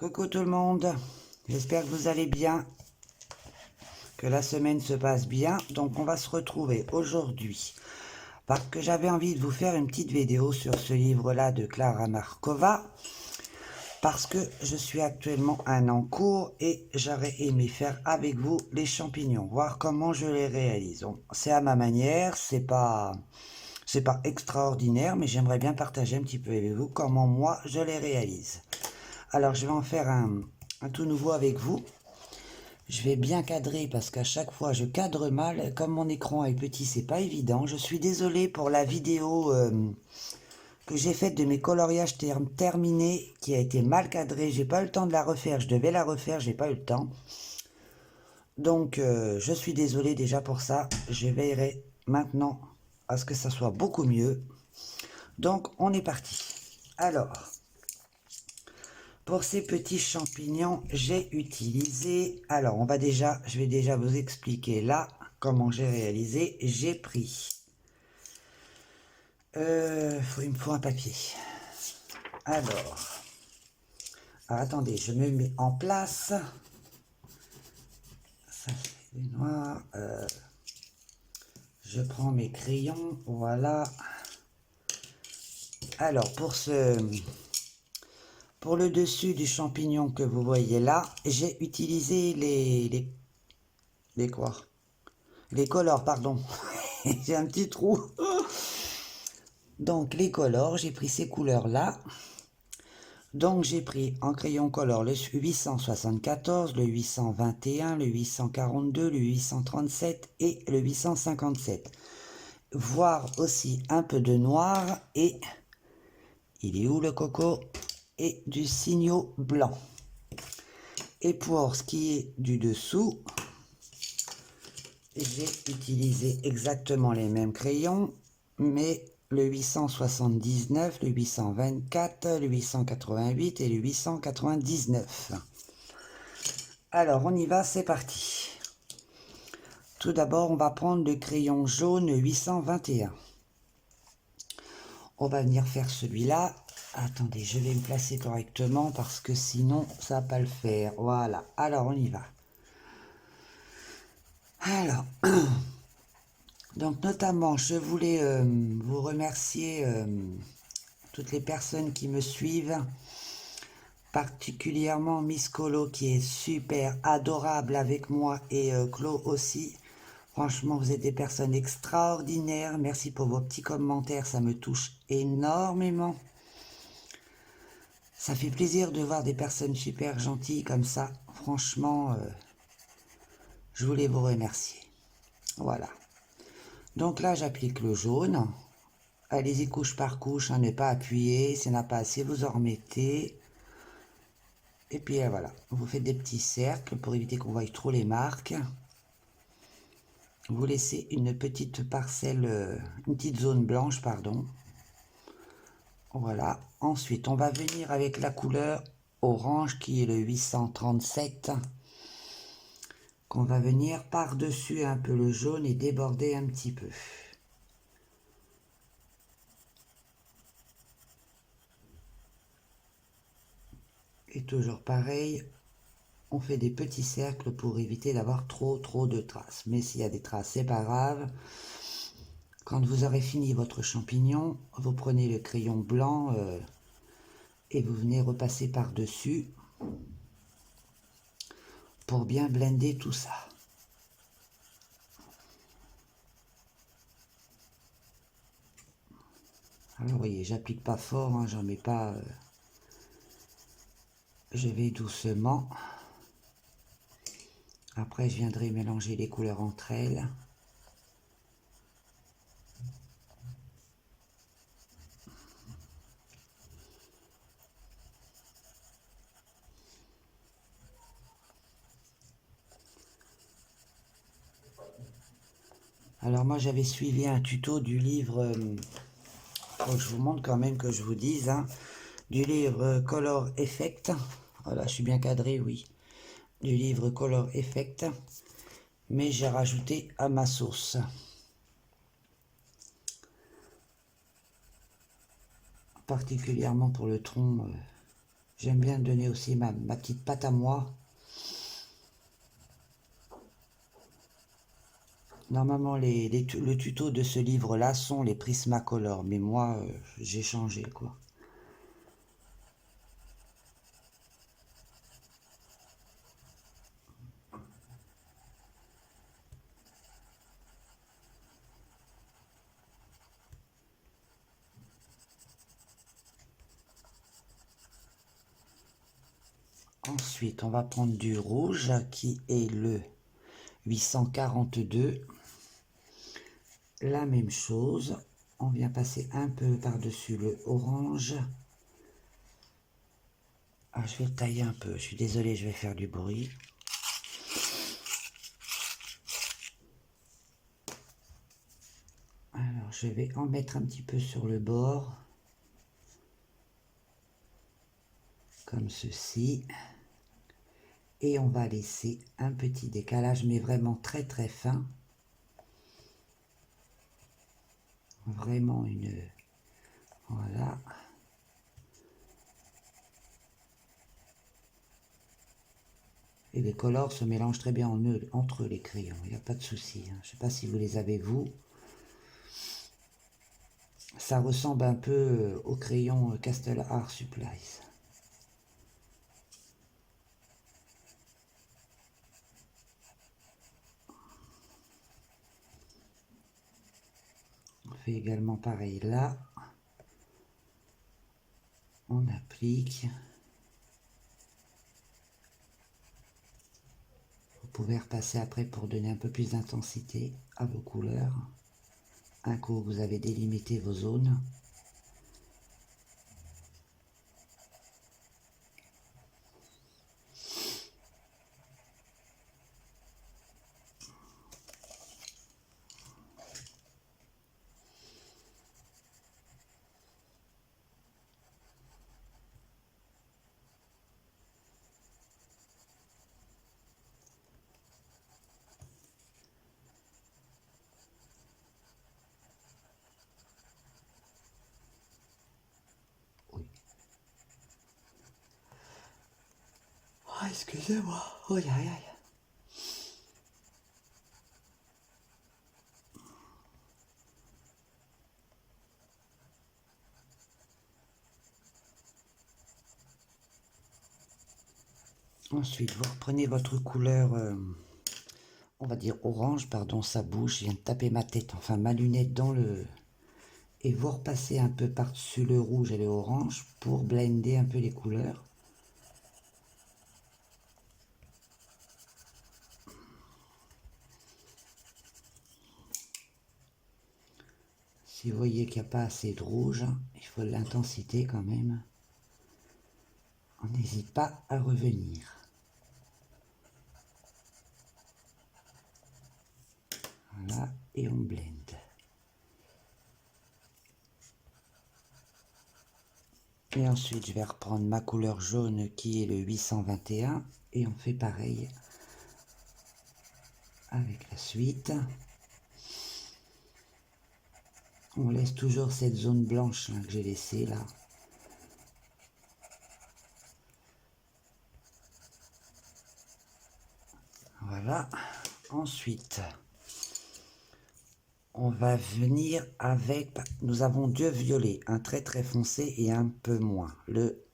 Coucou tout le monde, j'espère que vous allez bien, que la semaine se passe bien. Donc on va se retrouver aujourd'hui parce que j'avais envie de vous faire une petite vidéo sur ce livre-là de Klara Markova, parce que je suis actuellement en cours et j'aurais aimé faire avec vous les champignons, voir comment je les réalise. C'est à ma manière, c'est pas extraordinaire, mais j'aimerais bien partager un petit peu avec vous comment moi je les réalise. Alors je vais en faire un tout nouveau avec vous. Je vais bien cadrer parce qu'à chaque fois je cadre mal. Comme mon écran est petit, c'est pas évident. Je suis désolé pour la vidéo que j'ai faite de mes coloriages terminés qui a été mal cadrée. J'ai pas eu le temps de la refaire. Je devais la refaire, j'ai pas eu le temps. Donc je suis désolé déjà pour ça. Je veillerai maintenant à ce que ça soit beaucoup mieux. Donc on est parti. Alors, pour ces petits champignons, j'ai utilisé... Alors, je vais déjà vous expliquer là comment j'ai réalisé. J'ai pris... il me faut un papier. Alors, attendez, je me mets en place. Ça fait du noir. Je prends mes crayons, voilà. Alors, pour le dessus du champignon que vous voyez là, j'ai utilisé les quoi? Les colors, pardon. J'ai un petit trou. Donc les colors, j'ai pris ces couleurs là. Donc j'ai pris en crayon color le 874, le 821, le 842, le 837 et le 857. Voir aussi un peu de noir et... Il est où le coco? Et du signaux blanc. Et pour ce qui est du dessous, j'ai utilisé exactement les mêmes crayons, mais le 879, le 824, le 888 et le 899. Alors, on y va, c'est parti. Tout d'abord, on va prendre le crayon jaune 821. On va venir faire celui-là. Attendez, je vais me placer correctement parce que sinon, ça va pas le faire. Voilà, alors on y va. Alors... Donc notamment, je voulais vous remercier toutes les personnes qui me suivent, particulièrement Miss Colo qui est super adorable avec moi et Clo aussi. Franchement, vous êtes des personnes extraordinaires. Merci pour vos petits commentaires, ça me touche énormément. Ça fait plaisir de voir des personnes super gentilles comme ça. Franchement, je voulais vous remercier. Voilà. Donc là, j'applique le jaune. Allez-y couche par couche, hein, ne pas appuyer. Si ça n'a pas assez, vous en remettez. Et puis voilà, vous faites des petits cercles pour éviter qu'on voie trop les marques. Vous laissez une petite parcelle, une petite zone blanche, pardon. Voilà. Ensuite, on va venir avec la couleur orange qui est le 837. Qu'on va venir par-dessus un peu le jaune et déborder un petit peu. Et toujours pareil, on fait des petits cercles pour éviter d'avoir trop de traces. Mais s'il y a des traces, c'est pas grave. Quand vous aurez fini votre champignon, vous prenez le crayon blanc et vous venez repasser par-dessus pour bien blender tout ça. Alors vous voyez, j'applique pas fort, hein, j'en mets pas... je vais doucement. Après, je viendrai mélanger les couleurs entre elles. Alors moi, j'avais suivi un tuto du livre... faut que je vous montre quand même que je vous dise, hein, du livre Color Effect. Voilà, je suis bien cadré, oui. Du livre Color Effect. Mais j'ai rajouté à ma sauce. Particulièrement pour le tronc, J'aime bien donner aussi ma petite patte à moi. Normalement, le tuto de ce livre-là sont les Prismacolor, mais moi, j'ai changé, quoi. Ensuite, on va prendre du rouge, qui est le 842. La même chose, on vient passer un peu par-dessus le orange. Ah, je vais le tailler un peu, je suis désolé, je vais faire du bruit. Alors, je vais en mettre un petit peu sur le bord, comme ceci. Et on va laisser un petit décalage, mais vraiment très très fin. Vraiment une... Voilà. Et les colors se mélangent très bien entre les crayons, il n'y a pas de souci. Je ne sais pas si vous les avez vous. Ça ressemble un peu au crayon Castle Art Supplies. On fait également pareil là. On applique. Vous pouvez repasser après pour donner un peu plus d'intensité à vos couleurs. Un coup, vous avez délimité vos zones. Oui. Oh, excusez-moi. Oh, aïe, aïe. Ensuite, vous reprenez votre couleur, on va dire orange, pardon, ça bouge, je viens de taper ma tête, enfin ma lunette dans le... Et vous repassez un peu par-dessus le rouge et le orange pour blender un peu les couleurs. Si vous voyez qu'il n'y a pas assez de rouge, il faut de l'intensité quand même. On n'hésite pas à revenir. Voilà, et on blende. Et ensuite, je vais reprendre ma couleur jaune qui est le 821 et on fait pareil avec la suite. On laisse toujours cette zone blanche là, que j'ai laissée là. Voilà. Ensuite, on va venir avec... Nous avons deux violets, un très très foncé et un peu moins.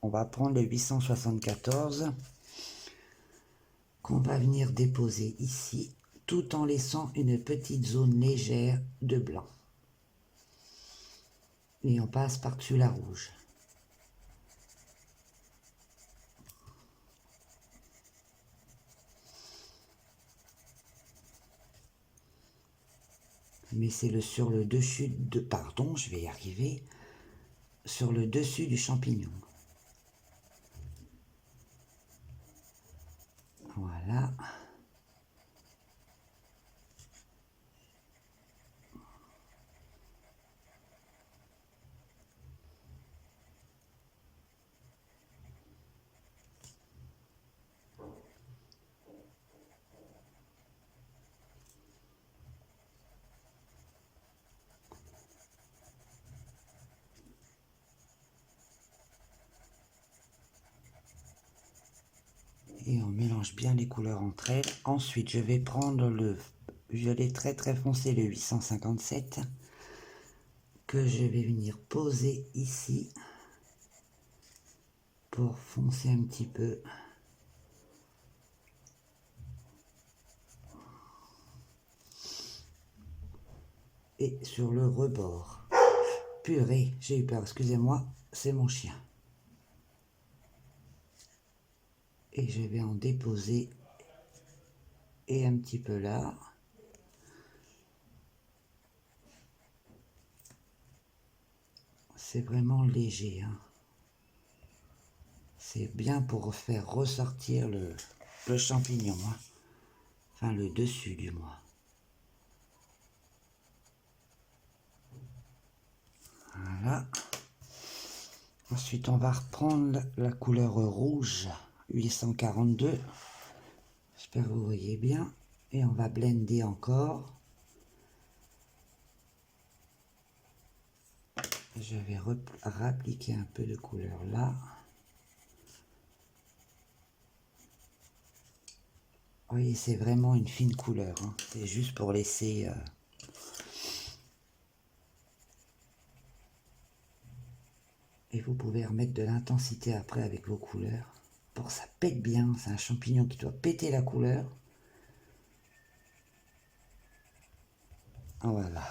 On va prendre le 874 qu'on va venir déposer ici, tout en laissant une petite zone légère de blanc. Et on passe par-dessus la rouge. Mais c'est sur le dessus de... Pardon, je vais y arriver. Sur le dessus du champignon. Voilà. Et on mélange bien les couleurs entre elles. Ensuite, je vais prendre le violet très très foncé, le 857, que je vais venir poser ici pour foncer un petit peu. Et sur le rebord. Purée, j'ai eu peur, excusez-moi, c'est mon chien. Et je vais en déposer et un petit peu là. C'est vraiment léger, hein. C'est bien pour faire ressortir le champignon, hein. Enfin le dessus du moins. Voilà. Ensuite, on va reprendre la couleur rouge 842. J'espère que vous voyez bien. Et on va blender encore. Je vais rappliquer un peu de couleur là. Vous voyez, c'est vraiment une fine couleur, hein. C'est juste pour laisser... Et vous pouvez remettre de l'intensité après avec vos couleurs. Pour que ça pète bien, c'est un champignon qui doit péter la couleur. Voilà.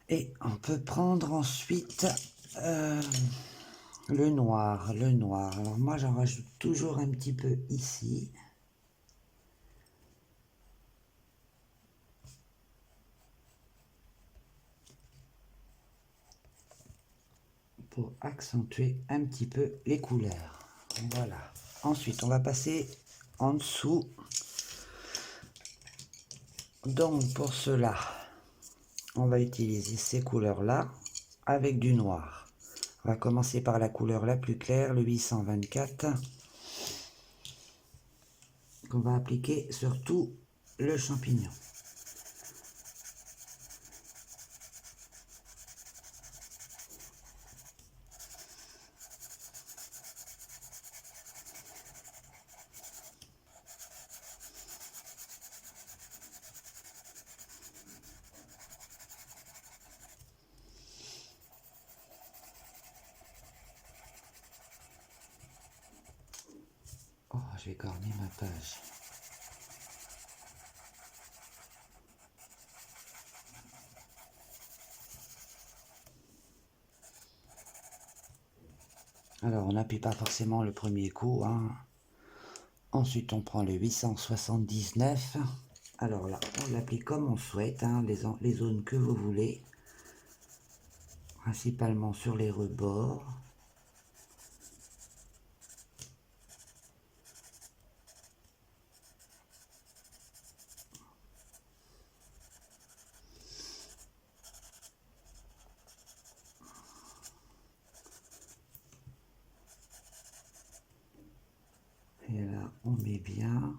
Et on peut prendre ensuite le noir. Le noir. Alors moi j'en rajoute toujours un petit peu ici. Pour accentuer un petit peu les couleurs. Voilà. Ensuite on va passer en dessous. Donc pour cela, on va utiliser ces couleurs-là avec du noir. On va commencer par la couleur la plus claire, le 824, qu'on va appliquer sur tout le champignon. Oh, j'ai garni ma page. Alors, on n'appuie pas forcément le premier coup, hein. Ensuite, on prend le 879. Alors là, on l'applique comme on souhaite, hein, les zones que vous voulez. Principalement sur les rebords. Et là, on met bien.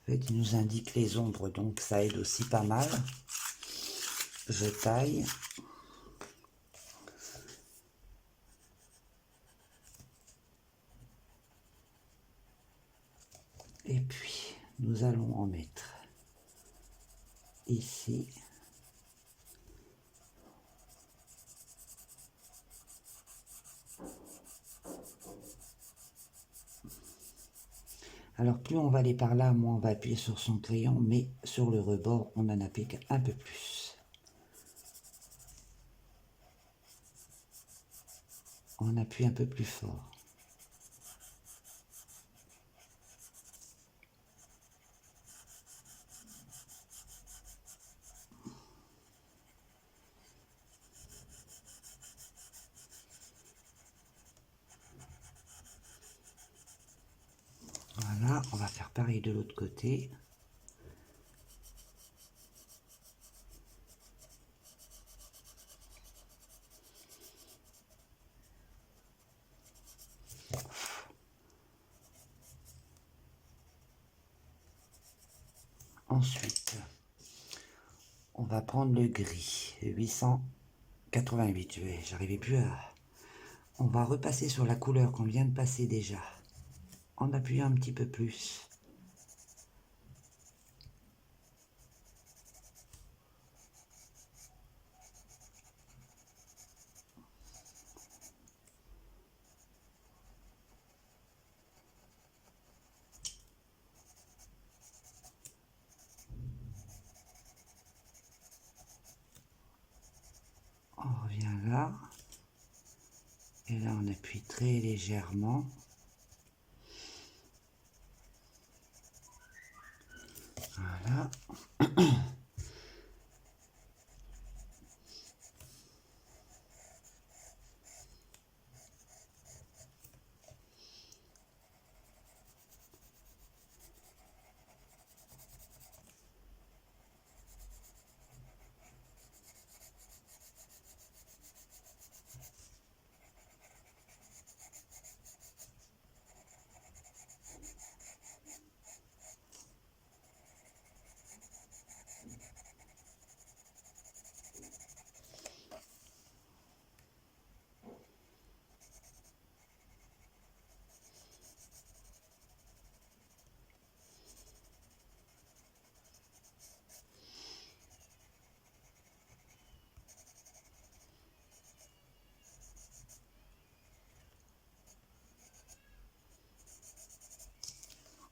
En fait, il nous indique les ombres, donc ça aide aussi pas mal. Je taille. Et puis, nous allons en mettre ici. Alors, plus on va aller par là, moins on va appuyer sur son crayon, mais sur le rebord, on en applique un peu plus. On appuie un peu plus fort. Voilà, on va faire pareil de l'autre côté. Ensuite, on va prendre le gris, 888. J'arrivais plus à... On va repasser sur la couleur qu'on vient de passer déjà, en appuyant un petit peu plus. On revient là. Et là, on appuie très légèrement. Voilà.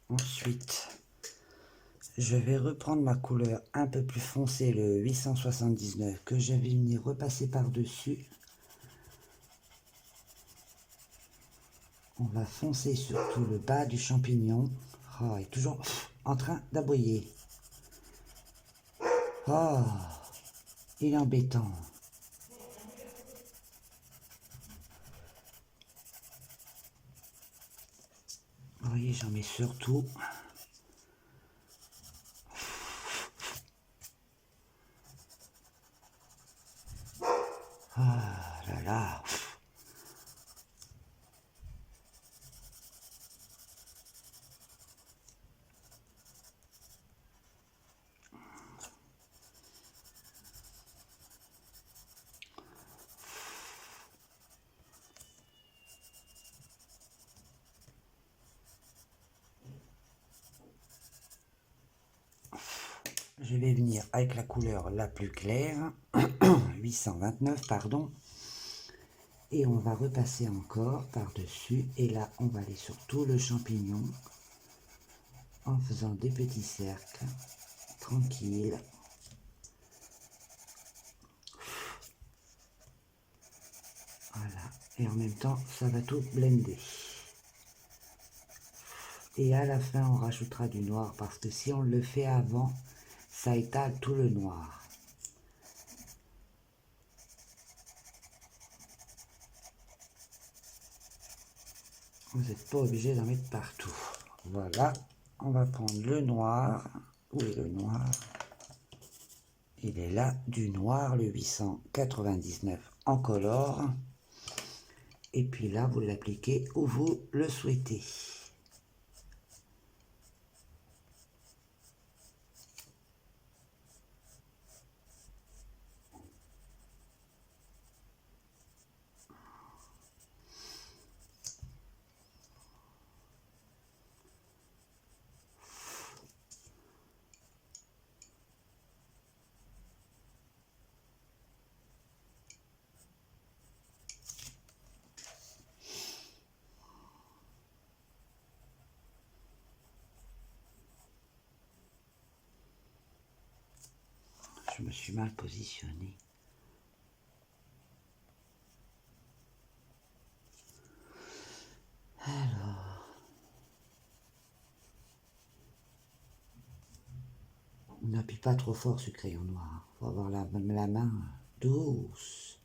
Ensuite, je vais reprendre ma couleur un peu plus foncée, le 879, que j'avais mis repasser par-dessus. On va foncer sur tout le bas du champignon. Oh, il est toujours en train d'aboyer. Oh, il est embêtant. Vous voyez, j'en mets surtout. Ah là là. Je vais venir avec la couleur la plus claire, 829, pardon. Et on va repasser encore par-dessus. Et là, on va aller sur tout le champignon en faisant des petits cercles, tranquilles. Voilà. Et en même temps, ça va tout blender. Et à la fin, on rajoutera du noir parce que si on le fait avant, ça étale tout le noir. Vous n'êtes pas obligé d'en mettre partout. Voilà, on va prendre le noir. Où est le noir? Il est là, du noir, le 899 en color. Et puis là, vous l'appliquez où vous le souhaitez. Je me suis mal positionné. Alors, on n'appuie pas trop fort ce crayon noir. Il faut avoir la main douce.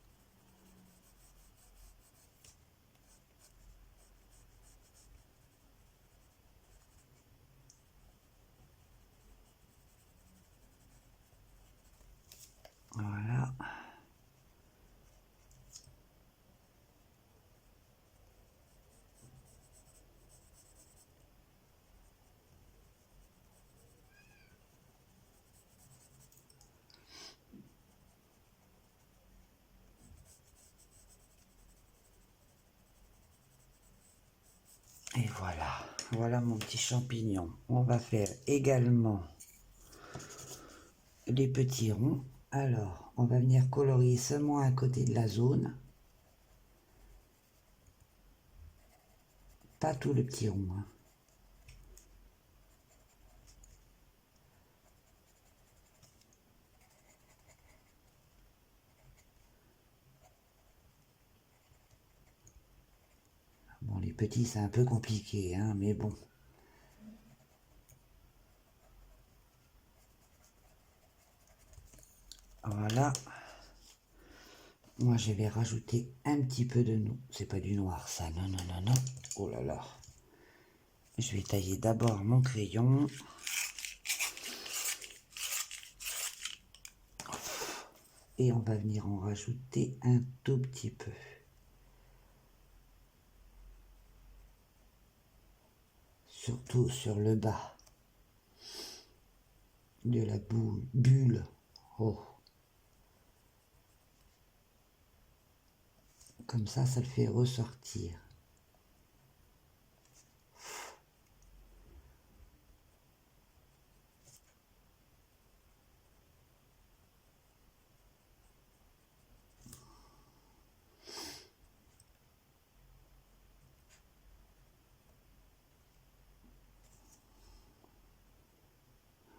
Voilà. Voilà, voilà mon petit champignon. On va faire également les petits ronds. Alors, on va venir colorier seulement à côté de la zone. Pas tout le petit rond. Hein. Bon, les petits, c'est un peu compliqué, hein, mais bon. Voilà. Moi, je vais rajouter un petit peu de noix. C'est pas du noir, ça. Non, non, non, non. Oh là là. Je vais tailler d'abord mon crayon. Et on va venir en rajouter un tout petit peu. Surtout sur le bas de la bulle. Oh. Comme ça le fait ressortir.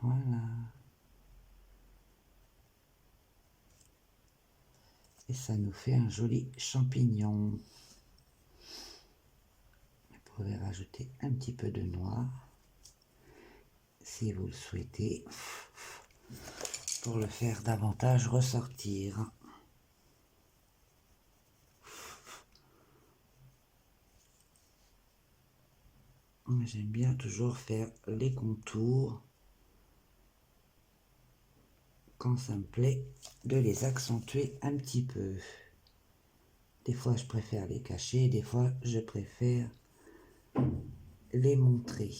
Voilà. Et ça nous fait un joli champignon. Vous pouvez rajouter un petit peu de noir, si vous le souhaitez, pour le faire davantage ressortir. J'aime bien toujours faire les contours quand ça me plaît de les accentuer un petit peu. Des fois je préfère les cacher, des fois je préfère les montrer.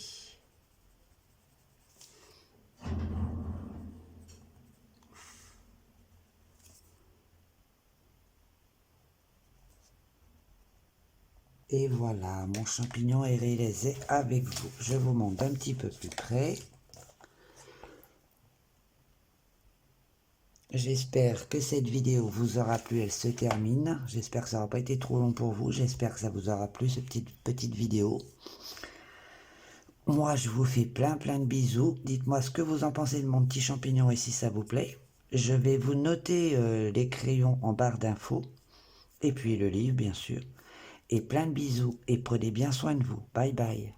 Et voilà, mon champignon est réalisé avec vous. Je vous montre un petit peu plus près. J'espère que cette vidéo vous aura plu, elle se termine. J'espère que ça n'aura pas été trop long pour vous. J'espère que ça vous aura plu, cette petite vidéo. Moi, je vous fais plein de bisous. Dites-moi ce que vous en pensez de mon petit champignon et si ça vous plaît. Je vais vous noter les crayons en barre d'infos. Et puis le livre, bien sûr. Et plein de bisous. Et prenez bien soin de vous. Bye bye.